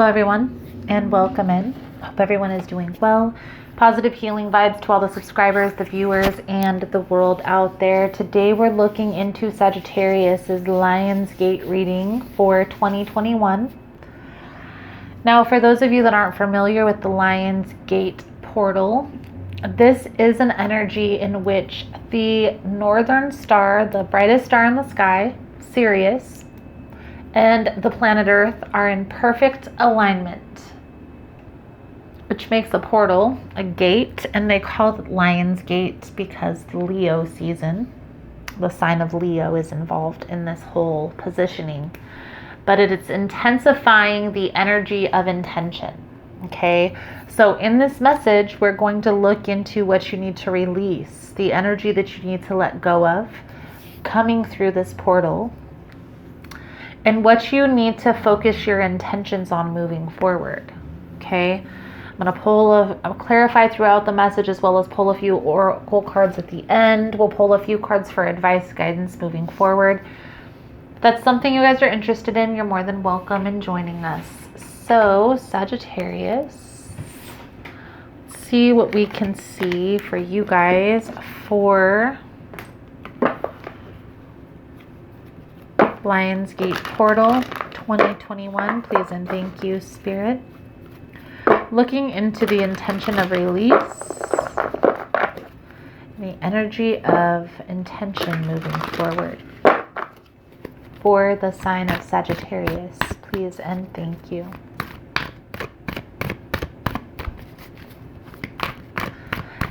Hello everyone and welcome in. Hope everyone is doing well. Positive healing vibes to all the subscribers, the viewers, and the world out there. Today we're looking into Sagittarius's Lionsgate reading for 2021. Now, for those of you that aren't familiar with the Lionsgate portal, this is an energy in which the northern star, the brightest star in the sky, Sirius, and the planet Earth are in perfect alignment, which makes the portal a gate, and they call it Lion's Gate because the Leo season, the sign of Leo, is involved in this whole positioning. But it's intensifying the energy of intention. Okay, so in this message, we're going to look into what you need to release, the energy that you need to let go of coming through this portal, and what you need to focus your intentions on moving forward. Okay, I'm going to I'll clarify throughout the message, as well as pull a few oracle cards at the end. We'll pull a few cards for advice, guidance moving forward. If that's something you guys are interested in, you're more than welcome in joining us. So, Sagittarius, let's see what we can see for you guys for Lionsgate Portal 2021, please and thank you, Spirit. Looking into the intention of release, the energy of intention moving forward for the sign of Sagittarius, please and thank you.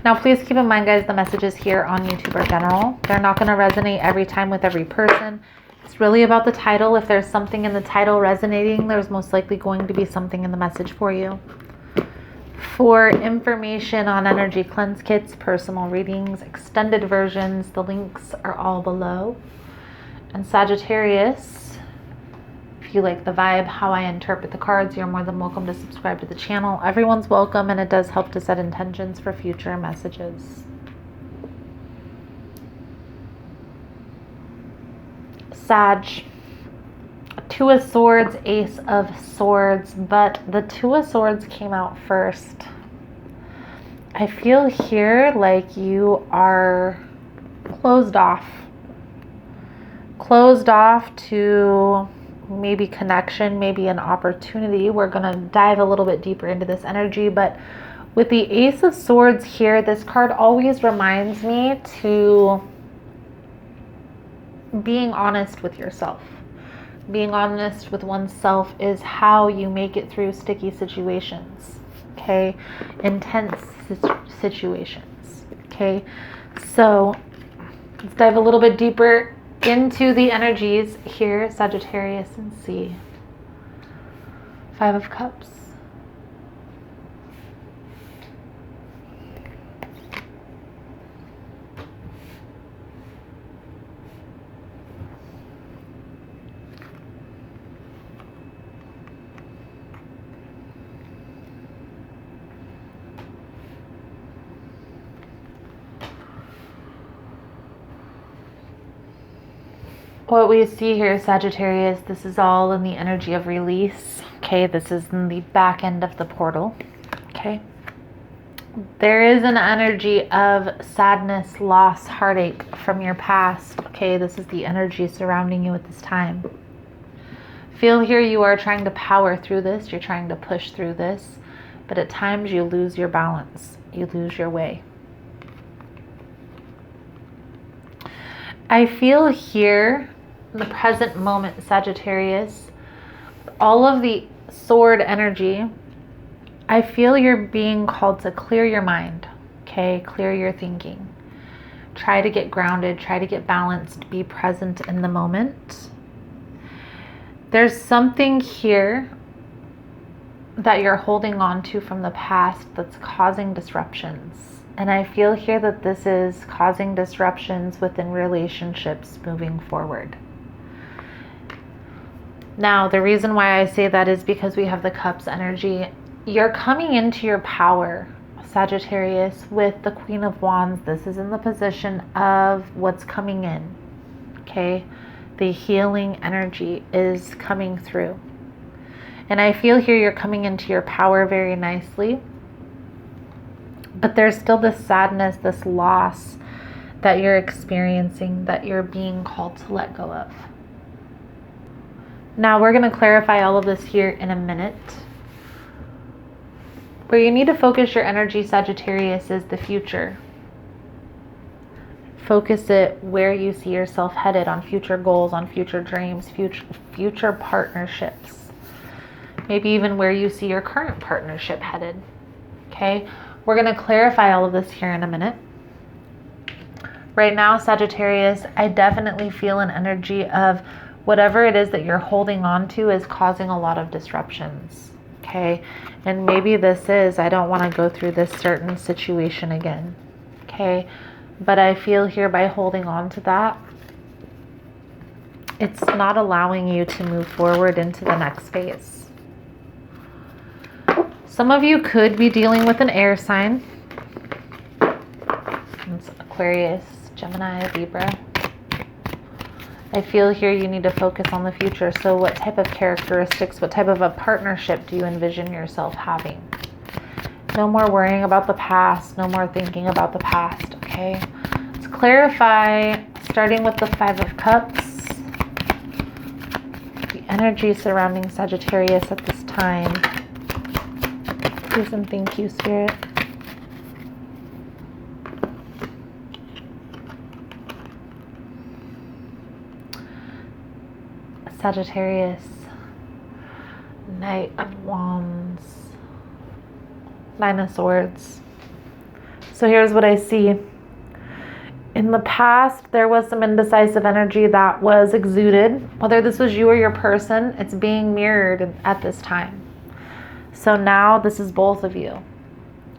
Now, please keep in mind, guys, the messages here on YouTube are general. They're not going to resonate every time with every person. It's really about the title. If there's something in the title resonating, there's most likely going to be something in the message for you. For information on energy cleanse kits, personal readings, extended versions, the links are all below. And Sagittarius, if you like the vibe, how I interpret the cards, you're more than welcome to subscribe to the channel. Everyone's welcome, and it does help to set intentions for future messages. Sag, Two of Swords, Ace of Swords, but the Two of Swords came out first. I feel here like you are closed off to maybe connection, maybe an opportunity. We're going to dive a little bit deeper into this energy, but with the Ace of Swords here, this card always reminds me to being honest with yourself. Being honest with oneself is how you make it through sticky situations, okay? Intense situations, okay? So let's dive a little bit deeper into the energies here, Sagittarius, and see. Five of Cups. What we see here, Sagittarius, this is all in the energy of release. Okay, this is in the back end of the portal. Okay. There is an energy of sadness, loss, heartache from your past. Okay, this is the energy surrounding you at this time. Feel here you are trying to power through this. You're trying to push through this. But at times you lose your balance. You lose your way. I feel here, in the present moment, Sagittarius, all of the sword energy, I feel you're being called to clear your mind, okay? Clear your thinking. Try to get grounded, try to get balanced, be present in the moment. There's something here that you're holding on to from the past that's causing disruptions. And I feel here that this is causing disruptions within relationships moving forward. Now, the reason why I say that is because we have the Cups energy. You're coming into your power, Sagittarius, with the Queen of Wands. This is in the position of what's coming in, okay? The healing energy is coming through. And I feel here you're coming into your power very nicely. But there's still this sadness, this loss that you're experiencing, that you're being called to let go of. Now we're going to clarify all of this here in a minute. Where you need to focus your energy, Sagittarius, is the future. Focus it where you see yourself headed, on future goals, on future dreams, future partnerships. Maybe even where you see your current partnership headed. Okay? We're going to clarify all of this here in a minute. Right now, Sagittarius, I definitely feel an energy of whatever it is that you're holding on to is causing a lot of disruptions. Okay? And maybe this is, I don't want to go through this certain situation again. Okay? But I feel here by holding on to that, it's not allowing you to move forward into the next phase. Some of you could be dealing with an air sign. It's Aquarius, Gemini, Libra. I feel here you need to focus on the future. So what type of characteristics, what type of a partnership do you envision yourself having? No more worrying about the past. No more thinking about the past, okay? Let's clarify, starting with the Five of Cups. The energy surrounding Sagittarius at this time. Please and thank you, Spirit. Sagittarius, Knight of Wands, Nine of Swords. So here's what I see. In the past, there was some indecisive energy that was exuded. Whether this was you or your person, it's being mirrored at this time. So now this is both of you.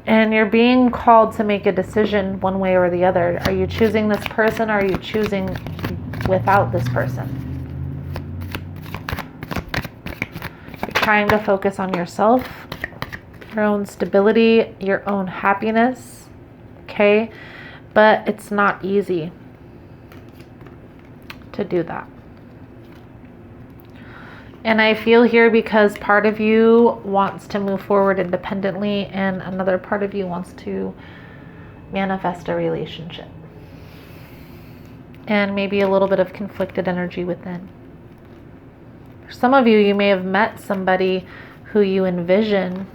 And you're being called to make a decision one way or the other. Are you choosing this person, or are you choosing without this person? Trying to focus on yourself, your own stability, your own happiness, okay? But it's not easy to do that. And I feel here because part of you wants to move forward independently and another part of you wants to manifest a relationship. And maybe a little bit of conflicted energy within. For some of you, you may have met somebody who you envision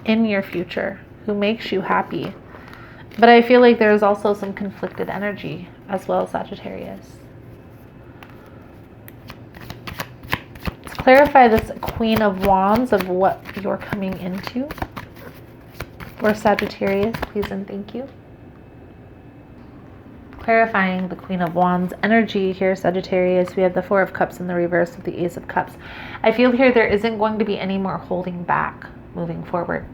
in your future, who makes you happy. But I feel like there's also some conflicted energy as well, Sagittarius. Let's clarify this Queen of Wands of what you're coming into. For Sagittarius, please and thank you. Clarifying the Queen of Wands energy here, Sagittarius. We have the Four of Cups in the reverse with the Ace of Cups. I feel here there isn't going to be any more holding back moving forward.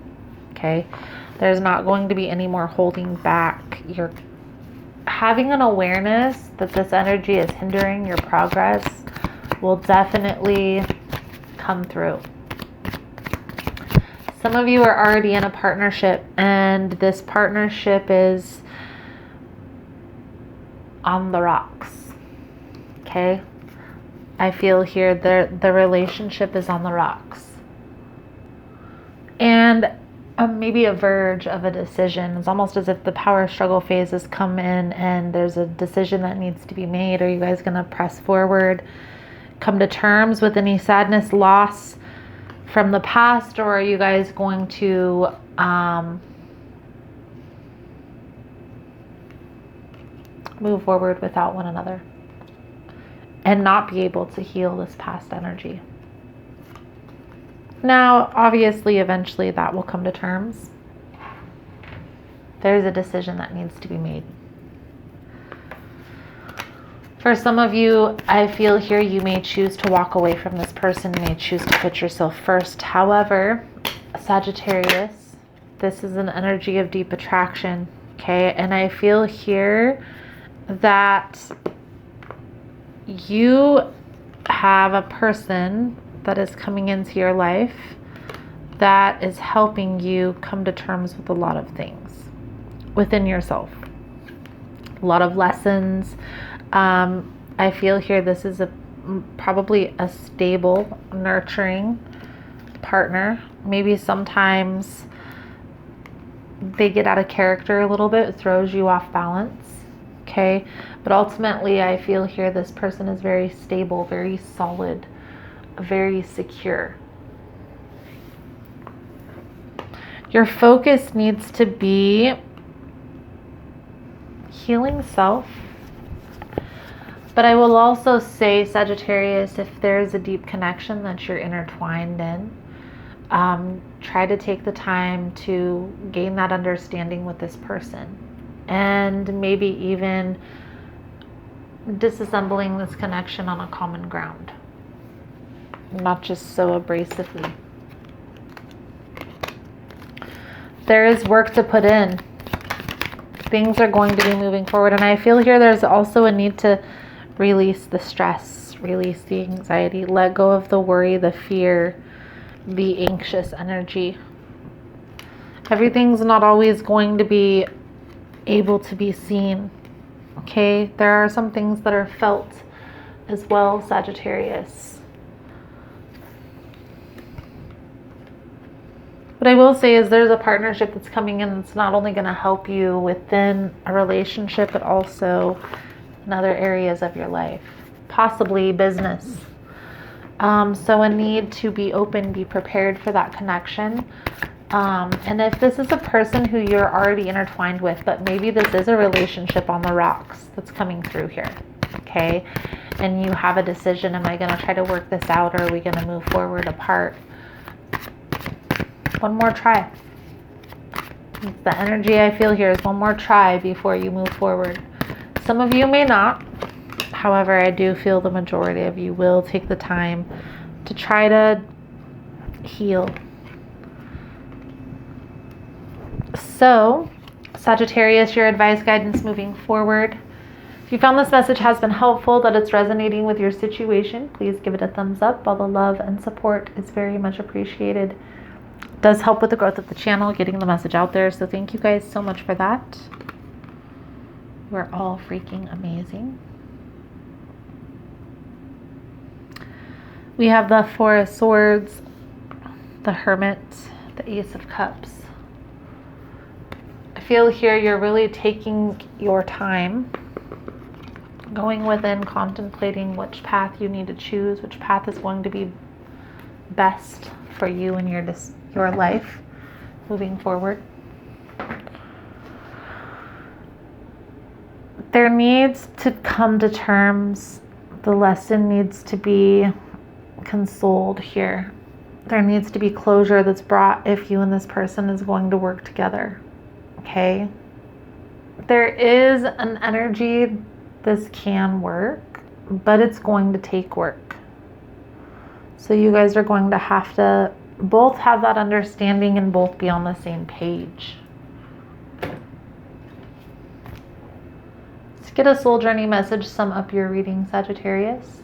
Okay? There's not going to be any more holding back. You're having an awareness that this energy is hindering your progress will definitely come through. Some of you are already in a partnership, and this partnership is on the rocks. Okay? I feel here the relationship is on the rocks. And maybe a verge of a decision. It's almost as if the power struggle phase has come in and there's a decision that needs to be made. Are you guys going to press forward, come to terms with any sadness, loss from the past, or are you guys going to move forward without one another and not be able to heal this past energy? Now, obviously, eventually that will come to terms. There's a decision that needs to be made. For some of you, I feel here you may choose to walk away from this person. You may choose to put yourself first. However, Sagittarius, this is an energy of deep attraction, okay? And I feel here that you have a person that is coming into your life that is helping you come to terms with a lot of things within yourself. A lot of lessons. I feel here this is probably a stable, nurturing partner. Maybe sometimes they get out of character a little bit, it throws you off balance. Okay, but ultimately I feel here this person is very stable, very solid, very secure. Your focus needs to be healing self. But I will also say, Sagittarius, if there's a deep connection that you're intertwined in, try to take the time to gain that understanding with this person. And maybe even disassembling this connection on a common ground. Not just so abrasively. There is work to put in. Things are going to be moving forward. And I feel here there's also a need to release the stress, release the anxiety, let go of the worry, the fear, the anxious energy. Everything's not always going to be able to be seen. Okay, there are some things that are felt as well, Sagittarius. What I will say is there's a partnership that's coming in that's not only going to help you within a relationship, but also in other areas of your life, possibly business. So a need to be open, be prepared for that connection. And if this is a person who you're already intertwined with, but maybe this is a relationship on the rocks that's coming through here, okay? And you have a decision, am I going to try to work this out, or are we going to move forward apart? One more try. The energy I feel here is one more try before you move forward. Some of you may not. However, I do feel the majority of you will take the time to try to heal. So, Sagittarius, your advice, guidance moving forward. If you found this message has been helpful, that it's resonating with your situation, please give it a thumbs up. All the love and support is very much appreciated. It does help with the growth of the channel, getting the message out there. So thank you guys so much for that. We're all freaking amazing. We have the Four of Swords, the Hermit, the Ace of Cups. I feel here you're really taking your time, going within, contemplating which path you need to choose, which path is going to be best for you and your life moving forward. There needs to come to terms. The lesson needs to be consoled here. There needs to be closure that's brought if you and this person is going to work together. Okay? There is an energy this can work, but it's going to take work. So you guys are going to have to both have that understanding and both be on the same page. Let's get a soul journey message, sum up your reading, Sagittarius.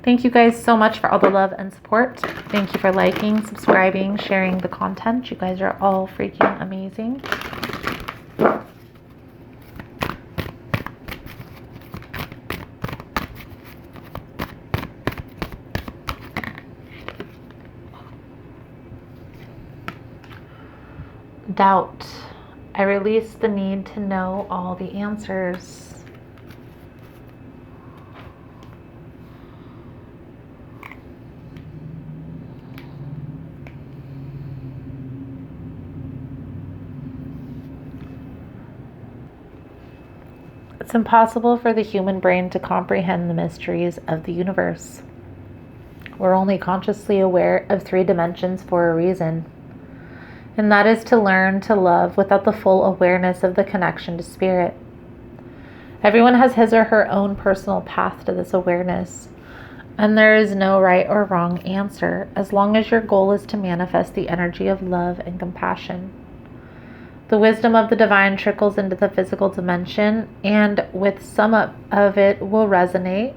Thank you guys so much for all the love and support. Thank you for liking, subscribing, sharing the content. You guys are all freaking amazing. Doubt. I release the need to know all the answers. It's impossible for the human brain to comprehend the mysteries of the universe. We're only consciously aware of 3 dimensions for a reason, and that is to learn to love without the full awareness of the connection to spirit. Everyone has his or her own personal path to this awareness, and there is no right or wrong answer as long as your goal is to manifest the energy of love and compassion. The wisdom of the divine trickles into the physical dimension, and with some of it will resonate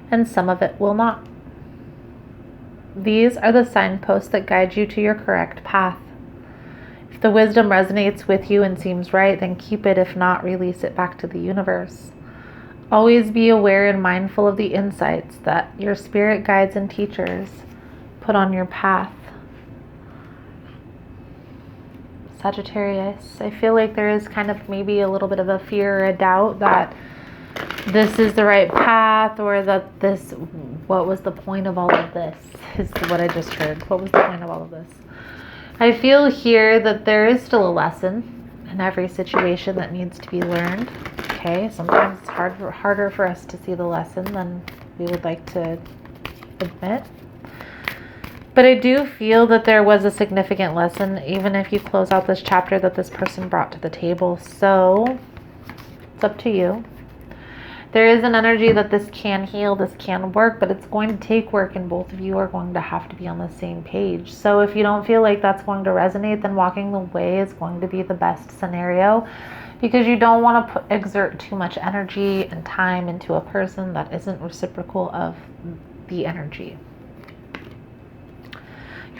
and some of it will not. These are the signposts that guide you to your correct path. If the wisdom resonates with you and seems right, then keep it. If not, release it back to the universe. Always be aware and mindful of the insights that your spirit guides and teachers put on your path. Sagittarius, I feel like there is kind of maybe a little bit of a fear or a doubt that this is the right path, or that this, what was the point of all of this, is what I just heard. What was the point of all of this? I feel here that there is still a lesson in every situation that needs to be learned. Okay, sometimes it's harder for us to see the lesson than we would like to admit. But I do feel that there was a significant lesson, even if you close out this chapter, that this person brought to the table. So it's up to you. There is an energy that this can heal, this can work, but it's going to take work, and both of you are going to have to be on the same page. So if you don't feel like that's going to resonate, then walking away is going to be the best scenario, because you don't want to exert too much energy and time into a person that isn't reciprocal of the energy.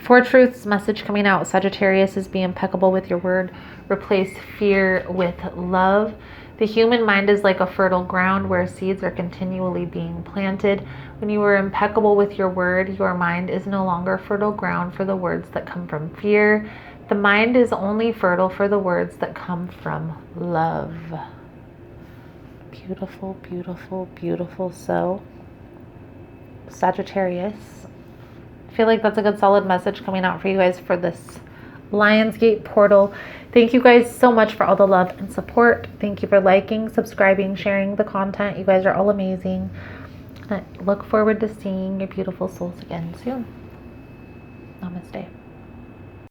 For Truth's message coming out, Sagittarius, is be impeccable with your word. Replace fear with love. The human mind is like a fertile ground where seeds are continually being planted. When you are impeccable with your word, your mind is no longer fertile ground for the words that come from fear. The mind is only fertile for the words that come from love. Beautiful, beautiful, beautiful. So, Sagittarius, I feel like that's a good solid message coming out for you guys for this Lionsgate portal. Thank you guys so much for all the love and support. Thank you for liking, subscribing, sharing the content. You guys are all amazing. I look forward to seeing your beautiful souls again soon. Namaste.